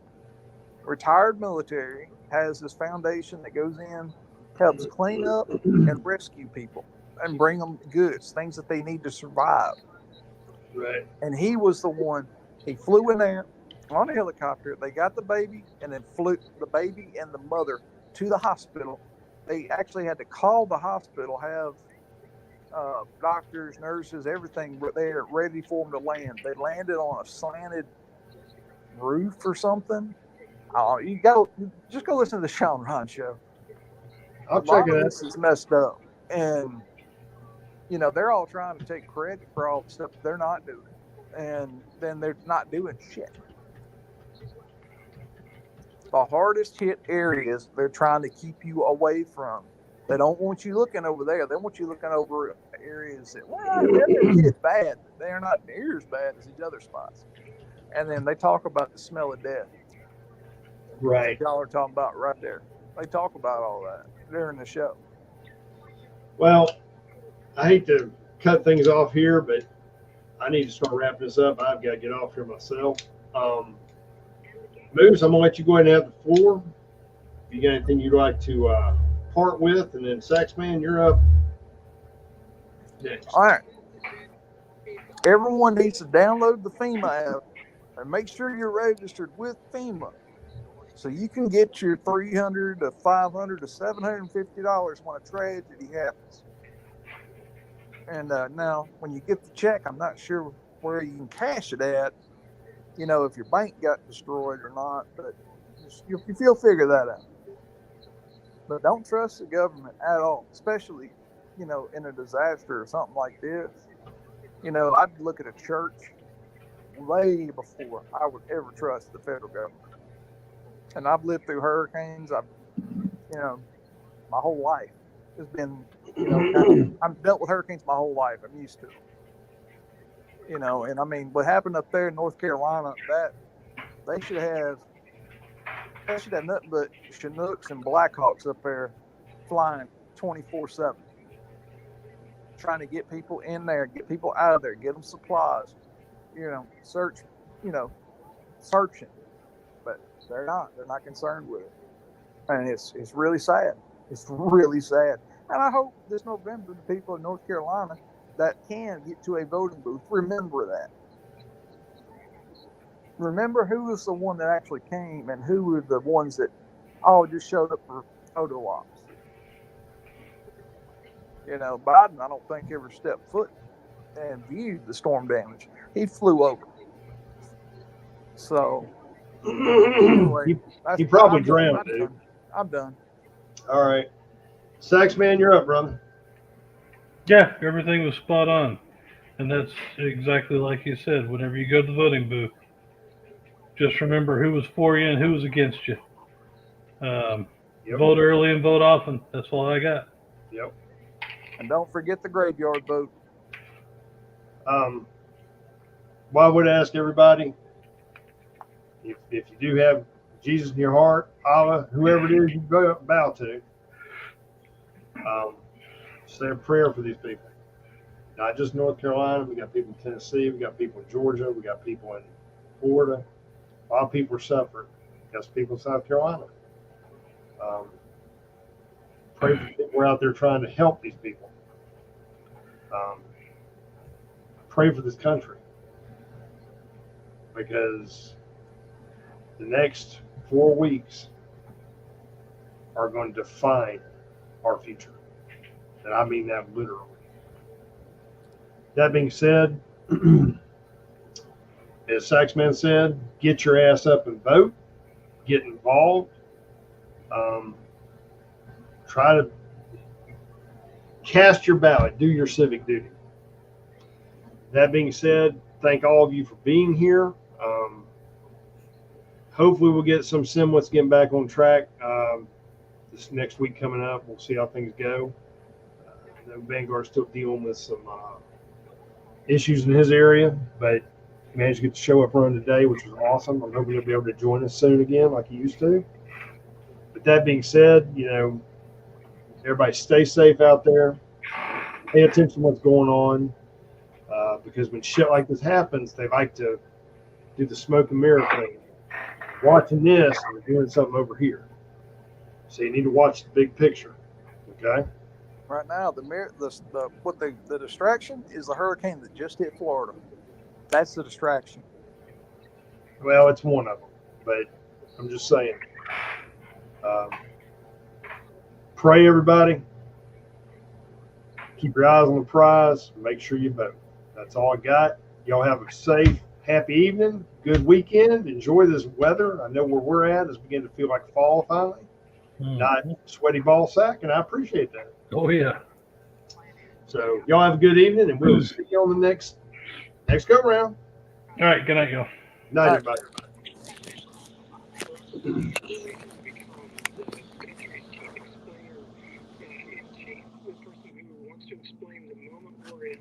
retired military, has this foundation that goes in, helps clean up and rescue people and bring them goods, things that they need to survive. Right. And he was the one. He flew in there on a helicopter. They got the baby and then flew the baby and the mother to the hospital. They actually had to call the hospital, have doctors, nurses, everything there ready for them to land. They landed on a slanted roof or something. Just go listen to the Sean Ryan show. I'll check it out. This is messed up, and they're all trying to take credit for all the stuff they're not doing, and then they're not doing shit. The hardest hit areas they're trying to keep you away from. They don't want you looking over there. They want you looking over areas that, it's bad. They're not near as bad as these other spots. And then they talk about the smell of death. Right. Y'all are talking about right there. They talk about all that during the show. Well, I hate to cut things off here, but I need to start wrapping this up. I've got to get off here myself. Moose, I'm going to let you go ahead and have the floor. If you got anything you'd like to part with, and then Saxman, you're up next. All right. Everyone needs to download the FEMA app and make sure you're registered with FEMA so you can get your $300 to $500 to $750 when a tragedy happens. And now, when you get the check, I'm not sure where you can cash it at, if your bank got destroyed or not, but you'll figure that out. But don't trust the government at all, especially, in a disaster or something like this. I'd look at a church way before I would ever trust the federal government. And I've lived through hurricanes. My whole life has been, I've dealt with hurricanes my whole life. I'm used to it. And I mean, what happened up there in North Carolina, that they should have nothing but Chinooks and Blackhawks up there flying 24/7, trying to get people in there, get people out of there, get them supplies, searching. But they're not concerned with it. And it's really sad. It's really sad. And I hope this November the people of North Carolina that can get to a voting booth, remember that. Remember who was the one that actually came and who were the ones that all just showed up for photo ops. You know, Biden, I don't think ever stepped foot and viewed the storm damage. He flew over. So anyway, he probably I'm drowned, I'm dude. done. I'm done. All right. Sax man, you're up, brother. Yeah, everything was spot on. And that's exactly like you said. Whenever you go to the voting booth, just remember who was for you and who was against you. Yep. Vote early and vote often. That's all I got. Yep. And don't forget the graveyard vote. Well, I would ask everybody, if you do have Jesus in your heart, Allah, whoever it is you bow to, say a prayer for these people. Not just North Carolina. We got people in Tennessee. We got people in Georgia. We got people in Florida. A lot of people are suffering. We got some people in South Carolina. Pray for people who are out there trying to help these people. Pray for this country, because the next 4 weeks are going to define our future. And I mean that literally. That being said, as Saxman said, get your ass up and vote. Get involved. Try to cast your ballot. Do your civic duty. That being said, thank all of you for being here. Hopefully we'll get some semblance getting back on track this next week coming up. We'll see how things go. I know Vanguard's still dealing with some issues in his area, but he managed to get the show up running today, which was awesome. I'm hoping he'll be able to join us soon again like he used to. But that being said, everybody stay safe out there. Pay attention to what's going on, because when shit like this happens, they like to do the smoke and mirror thing. Watching this and they're doing something over here. So you need to watch the big picture. Okay? Right now, the distraction is the hurricane that just hit Florida. That's the distraction. Well, it's one of them, but I'm just saying. Pray, everybody. Keep your eyes on the prize. Make sure you vote. That's all I got. Y'all have a safe, happy evening. Good weekend. Enjoy this weather. I know where we're at is beginning to feel like fall finally. Not sweaty ball sack, and I appreciate that. Oh, yeah. So y'all have a good evening, and we'll see you on the next go round. All right. Good night, y'all. Night, everybody. The person who wants to explain the moment we're in,